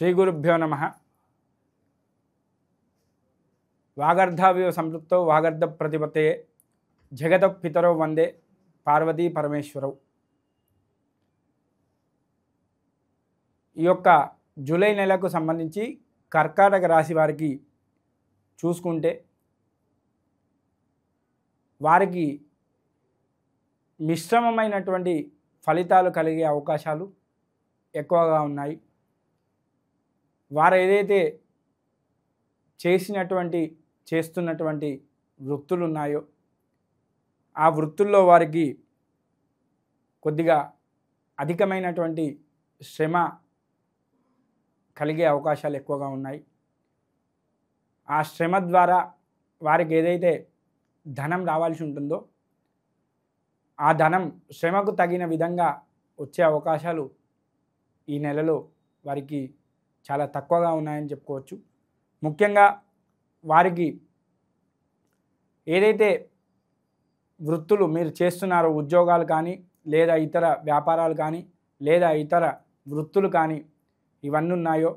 శ్రీగురుభ్యో నమ. వాగర్ధావివ సంపృక్తో వాగర్ధ ప్రతిపత్తయే జగత పితరో వందే పార్వతీ పరమేశ్వరౌ. ఈ యొక్క జూలై నెలకు సంబంధించి కర్కాటక రాశి వారికి చూసుకుంటే వారికి మిశ్రమమైనటువంటి ఫలితాలు కలిగే అవకాశాలు ఎక్కువగా ఉన్నాయి. వారు ఏదైతే చేస్తున్నటువంటి వృత్తులు ఉన్నాయో ఆ వృత్తుల్లో వారికి కొద్దిగా అధికమైనటువంటి శ్రమ కలిగే అవకాశాలు ఎక్కువగా ఉన్నాయి. ఆ శ్రమ ద్వారా వారికి ఏదైతే ధనం రావాల్సి ఉంటుందో ఆ ధనం శ్రమకు తగిన విధంగా వచ్చే అవకాశాలు ఈ నెలలో వారికి చాలా తక్కువగా ఉన్నాయని చెప్పుకోవచ్చు. ముఖ్యంగా వారికి ఏదైతే వృత్తులు మీరు చేస్తున్నారో, ఉద్యోగాలు కానీ లేదా ఇతర వ్యాపారాలు కానీ లేదా ఇతర వృత్తులు కానీ ఇవన్నీ ఉన్నాయో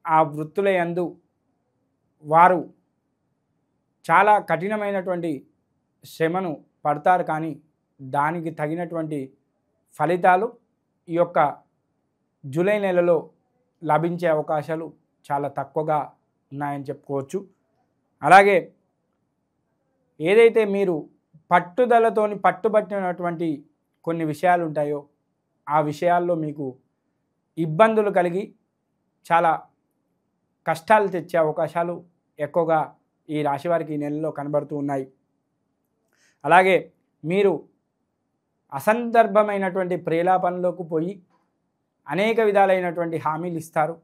ఆ వృత్తుల యందు వారు చాలా కఠినమైనటువంటి శ్రమను పడతారు, కానీ దానికి తగినటువంటి ఫలితాలు ఈ యొక్క జూలై నెలలో లభించే అవకాశాలు చాలా తక్కువగా ఉన్నాయని చెప్పుకోవచ్చు. అలాగే ఏదైతే మీరు పట్టుబట్టినటువంటి కొన్ని విషయాలు ఉంటాయో ఆ విషయాల్లో మీకు ఇబ్బందులు కలిగి చాలా కష్టాలు తెచ్చే అవకాశాలు ఎక్కువగా ఈ రాశి వారికి ఈ నెలలో కనబడుతూ ఉన్నాయి. అలాగే మీరు అసందర్భమైనటువంటి ప్రేలాపనలోకి పోయి అనేక విధాలైనటువంటి హామీలు ఇస్తారు.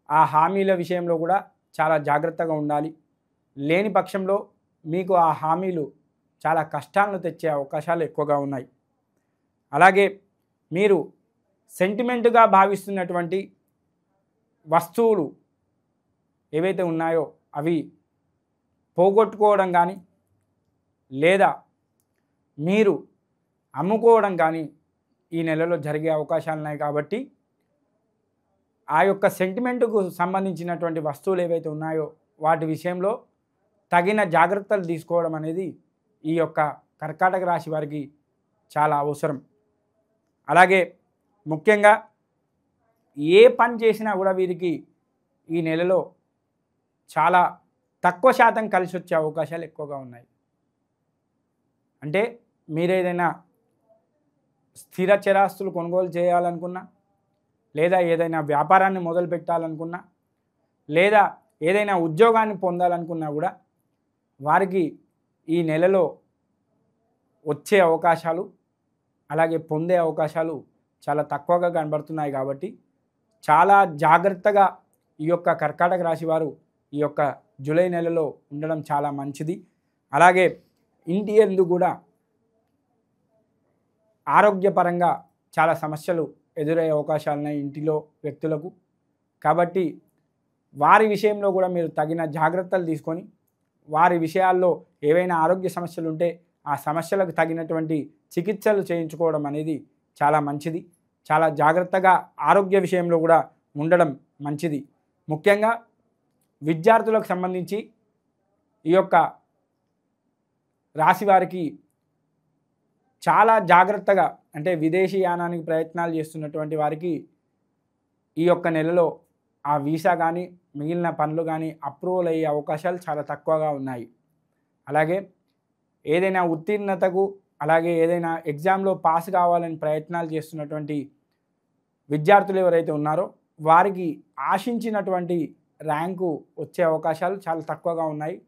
ఆ హామీల విషయంలో కూడా చాలా జాగ్రత్తగా ఉండాలి. లేని పక్షంలో మీకు ఆ హామీలు చాలా కష్టాలను తెచ్చే అవకాశాలు ఎక్కువగా ఉన్నాయి. అలాగే మీరు సెంటిమెంట్గా భావిస్తున్నటువంటి వస్తువులు ఏవైతే ఉన్నాయో అవి పోగొట్టుకోవడం కానీ లేదా మీరు అమ్ముకోవడం కానీ ఈ నెలలో జరిగే అవకాశాలు ఉన్నాయి. కాబట్టి ఆ యొక్క సెంటిమెంటుకు సంబంధించినటువంటి వస్తువులు ఏవైతే ఉన్నాయో వాటి విషయంలో తగిన జాగ్రత్తలు తీసుకోవడం అనేది ఈ యొక్క కర్కాటక రాశి వారికి చాలా అవసరం. అలాగే ముఖ్యంగా ఏ పని చేసినా కూడా వీరికి ఈ నెలలో చాలా తక్కువ శాతం కలిసి వచ్చే అవకాశాలు ఎక్కువగా ఉన్నాయి. అంటే మీరేదైనా స్థిర చరాస్తులు కొనుగోలు చేయాలనుకున్నా లేదా ఏదైనా వ్యాపారాన్ని మొదలు పెట్టాలనుకున్నా లేదా ఏదైనా ఉద్యోగాన్ని పొందాలనుకున్నా కూడా వారికి ఈ నెలలో వచ్చే అవకాశాలు అలాగే పొందే అవకాశాలు చాలా తక్కువగా కనబడుతున్నాయి. కాబట్టి చాలా జాగ్రత్తగా ఈ యొక్క కర్కాటక రాశి వారు ఈ యొక్క జూలై నెలలో ఉండడం చాలా మంచిది. అలాగే ఇంటి యందు కూడా ఆరోగ్యపరంగా చాలా సమస్యలు ఎదురయ్యే అవకాశాలు ఉన్నాయి ఇంటిలో వ్యక్తులకు. కాబట్టి వారి విషయంలో కూడా మీరు తగిన జాగ్రత్తలు తీసుకొని వారి విషయాల్లో ఏవైనా ఆరోగ్య సమస్యలు ఉంటే ఆ సమస్యలకు తగినటువంటి చికిత్సలు చేయించుకోవడం అనేది చాలా మంచిది. చాలా జాగ్రత్తగా ఆరోగ్య విషయంలో కూడా ఉండడం మంచిది. ముఖ్యంగా విద్యార్థులకు సంబంధించి ఈ యొక్క రాశి వారికి చాలా జాగ్రత్తగా, అంటే విదేశీ యానానికి ప్రయత్నాలు చేస్తున్నటువంటి వారికి ఈ యొక్క నెలలో ఆ వీసా కానీ మిగిలిన పనులు కానీ అప్రూవల్ అయ్యే అవకాశాలు చాలా తక్కువగా ఉన్నాయి. అలాగే ఏదైనా ఉత్తీర్ణతకు అలాగే ఏదైనా ఎగ్జామ్లో పాస్ కావాలని ప్రయత్నాలు చేస్తున్నటువంటి విద్యార్థులు ఎవరైతే ఉన్నారో వారికి ఆశించినటువంటి ర్యాంకు వచ్చే అవకాశాలు చాలా తక్కువగా ఉన్నాయి.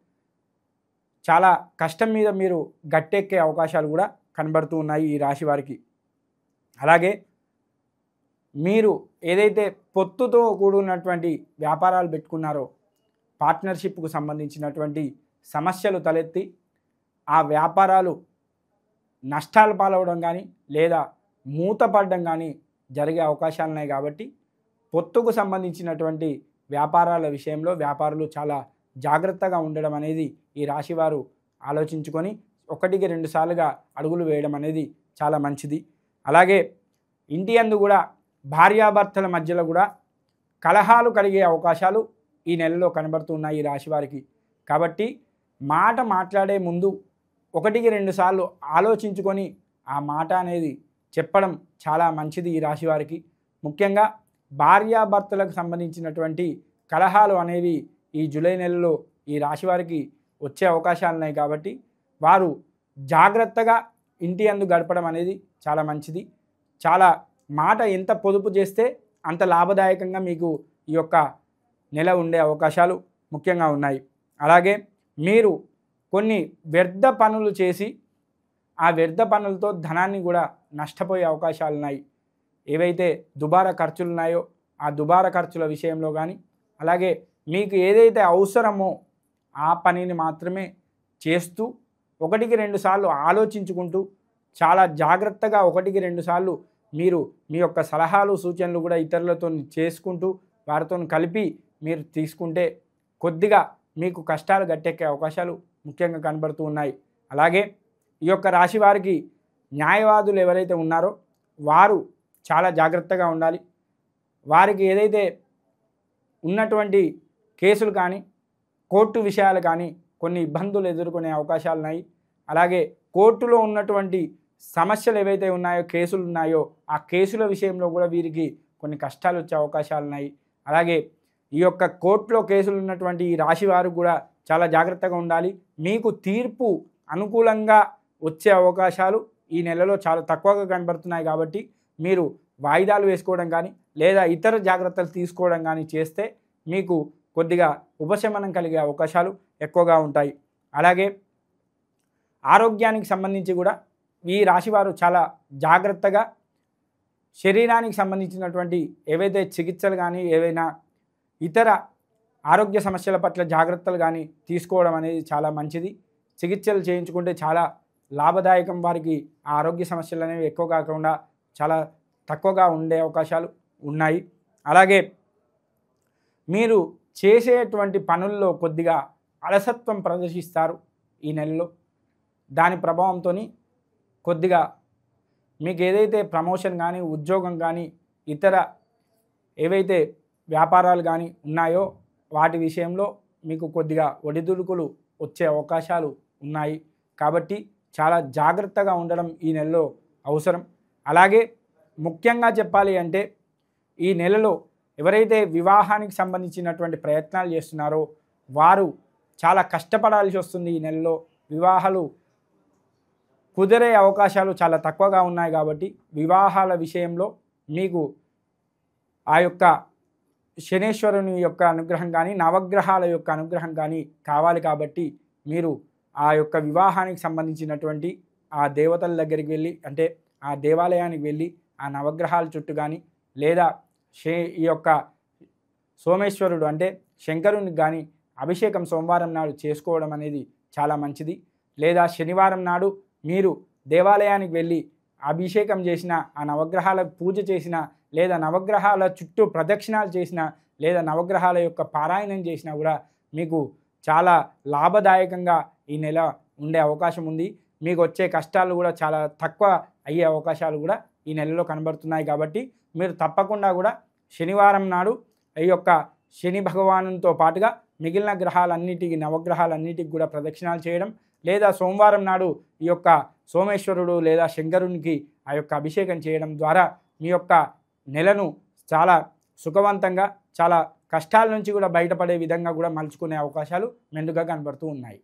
చాలా కష్టం మీద మీరు గట్టెక్కే అవకాశాలు కూడా కనబడుతూ ఉన్నాయి ఈ రాశి వారికి. అలాగే మీరు ఏదైతే పొత్తుతో కూడినటువంటి వ్యాపారాలు పెట్టుకున్నారో పార్ట్నర్షిప్కు సంబంధించినటువంటి సమస్యలు తలెత్తి ఆ వ్యాపారాలు నష్టాలు పాలవడం కానీ లేదా మూతపడడం కానీ జరిగే అవకాశాలు ఉన్నాయి. కాబట్టి పొత్తుకు సంబంధించినటువంటి వ్యాపారాల విషయంలో వ్యాపారులు చాలా జాగ్రత్తగా ఉండడం అనేది ఈ రాశివారు ఆలోచించుకొని ఒకటికి రెండు సార్లుగా అడుగులు వేయడం అనేది చాలా మంచిది. అలాగే ఇంటి యందు కూడా భార్యాభర్తల మధ్యలో కూడా కలహాలు కలిగే అవకాశాలు ఈ నెలలో కనబడుతున్నాయి ఈ రాశి వారికి. కాబట్టి మాట మాట్లాడే ముందు 1-2 సార్లు ఆలోచించుకొని ఆ మాట అనేది చెప్పడం చాలా మంచిది ఈ రాశి వారికి. ముఖ్యంగా భార్యాభర్తలకు సంబంధించినటువంటి కలహాలు అనేవి ఈ జూలై నెలలో ఈ రాశి వారికి వచ్చే అవకాశాలు ఉన్నాయి. కాబట్టి వారు జాగ్రత్తగా ఇంటి యందు గడపడం అనేది చాలా మంచిది. చాలా మాట ఎంత పొదుపు చేస్తే అంత లాభదాయకంగా మీకు ఈ యొక్క నెల ఉండే అవకాశాలు ముఖ్యంగా ఉన్నాయి. అలాగే మీరు కొన్ని వ్యర్థ పనులు చేసి ఆ వ్యర్థ పనులతో ధనాన్ని కూడా నష్టపోయే అవకాశాలు ఉన్నాయి. ఏవైతే దుబారా ఖర్చులు ఉన్నాయో ఆ దుబారా ఖర్చుల విషయంలో కానీ, అలాగే మీకు ఏదైతే అవసరమో ఆ పనిని మాత్రమే చేస్తూ 1-2 సార్లు ఆలోచించుకుంటూ చాలా జాగ్రత్తగా 1-2 సార్లు మీరు మీ యొక్క సలహాలు సూచనలు కూడా ఇతరులతో చేసుకుంటూ వారితో కలిపి మీరు తీసుకుంటే కొద్దిగా మీకు కష్టాలు గట్టెక్కే అవకాశాలు ముఖ్యంగా కనబడుతూ ఉన్నాయి. అలాగే ఈ యొక్క రాశి వారికి న్యాయవాదులు ఎవరైతే ఉన్నారో వారు చాలా జాగ్రత్తగా ఉండాలి. వారికి ఏదైతే ఉన్నటువంటి కేసులు కానీ కోర్టు విషయాలు కానీ కొన్ని ఇబ్బందులు ఎదుర్కొనే అవకాశాలు ఉన్నాయి. అలాగే కోర్టులో ఉన్నటువంటి సమస్యలు ఏవైతే ఉన్నాయో, కేసులు ఉన్నాయో ఆ కేసుల విషయంలో కూడా వీరికి కొన్ని కష్టాలు వచ్చే అవకాశాలు ఉన్నాయి. అలాగే ఈ యొక్క కోర్టులో కేసులు ఉన్నటువంటి ఈ రాశి వారు కూడా చాలా జాగ్రత్తగా ఉండాలి. మీకు తీర్పు అనుకూలంగా వచ్చే అవకాశాలు ఈ నెలలో చాలా తక్కువగా కనబడుతున్నాయి. కాబట్టి మీరు వాయిదాలు వేసుకోవడం కానీ లేదా ఇతర జాగ్రత్తలు తీసుకోవడం కానీ చేస్తే మీకు కొద్దిగా ఉపశమనం కలిగే అవకాశాలు ఎక్కువగా ఉంటాయి. అలాగే ఆరోగ్యానికి సంబంధించి కూడా ఈ రాశివారు చాలా జాగ్రత్తగా శరీరానికి సంబంధించినటువంటి ఏవైతే చికిత్సలు కానీ ఏవైనా ఇతర ఆరోగ్య సమస్యల పట్ల జాగ్రత్తలు కానీ తీసుకోవడం అనేది చాలా మంచిది. చికిత్సలు చేయించుకుంటే చాలా లాభదాయకం. వారికి ఆ ఆరోగ్య సమస్యలు అనేవి ఎక్కువ కాకుండా చాలా తక్కువగా ఉండే అవకాశాలు ఉన్నాయి. అలాగే మీరు చేసేటువంటి పనుల్లో కొద్దిగా అలసత్వం ప్రదర్శిస్తారు ఈ నెలలో. దాని ప్రభావంతో కొద్దిగా మీకు ఏదైతే ప్రమోషన్ కానీ ఉద్యోగం కానీ ఇతర ఏవైతే వ్యాపారాలు కానీ ఉన్నాయో వాటి విషయంలో మీకు కొద్దిగా ఒడిదుడుకులు వచ్చే అవకాశాలు ఉన్నాయి. కాబట్టి చాలా జాగ్రత్తగా ఉండడం ఈ నెలలో అవసరం. అలాగే ముఖ్యంగా చెప్పాలి అంటే ఈ నెలలో ఎవరైతే వివాహానికి సంబంధించినటువంటి ప్రయత్నాలు చేస్తున్నారో వారు చాలా కష్టపడాల్సి వస్తుంది. ఈ నెలలో వివాహాలు కుదిరే అవకాశాలు చాలా తక్కువగా ఉన్నాయి. కాబట్టి వివాహాల విషయంలో మీకు ఆ యొక్క శనేశ్వరుని యొక్క అనుగ్రహం కానీ నవగ్రహాల యొక్క అనుగ్రహం కానీ కావాలి. కాబట్టి మీరు ఆ యొక్క వివాహానికి సంబంధించినటువంటి ఆ దేవతల దగ్గరికి వెళ్ళి అంటే ఆ దేవాలయానికి వెళ్ళి ఆ నవగ్రహాల చుట్టూ కానీ లేదా ఈ యొక్క సోమేశ్వరుడు అంటే శంకరునికి కానీ అభిషేకం సోమవారం నాడు చేసుకోవడం అనేది చాలా మంచిది. లేదా శనివారం నాడు మీరు దేవాలయానికి వెళ్ళి అభిషేకం చేసిన ఆ నవగ్రహాలకు పూజ చేసిన లేదా నవగ్రహాల చుట్టూ ప్రదక్షిణాలు చేసిన లేదా నవగ్రహాల యొక్క పారాయణం చేసినా కూడా మీకు చాలా లాభదాయకంగా ఈ నెల ఉండే అవకాశం ఉంది. మీకు వచ్చే కష్టాలు కూడా చాలా తక్కువ అయ్యే అవకాశాలు కూడా ఈ నెలలో కనబడుతున్నాయి. కాబట్టి మీరు తప్పకుండా కూడా శనివారం నాడు ఈ యొక్క శని భగవానుతో పాటుగా మిగిలిన గ్రహాలన్నిటికీ నవగ్రహాలన్నిటికీ కూడా ప్రదక్షిణాలు చేయడం లేదా సోమవారం నాడు ఈ యొక్క సోమేశ్వరుడు లేదా శంకరునికి ఆ యొక్క అభిషేకం చేయడం ద్వారా మీ యొక్క నెలను చాలా సుఖవంతంగా చాలా కష్టాల నుంచి కూడా బయటపడే విధంగా కూడా మలుచుకునే అవకాశాలు మెండుగా కనబడుతూ ఉన్నాయి.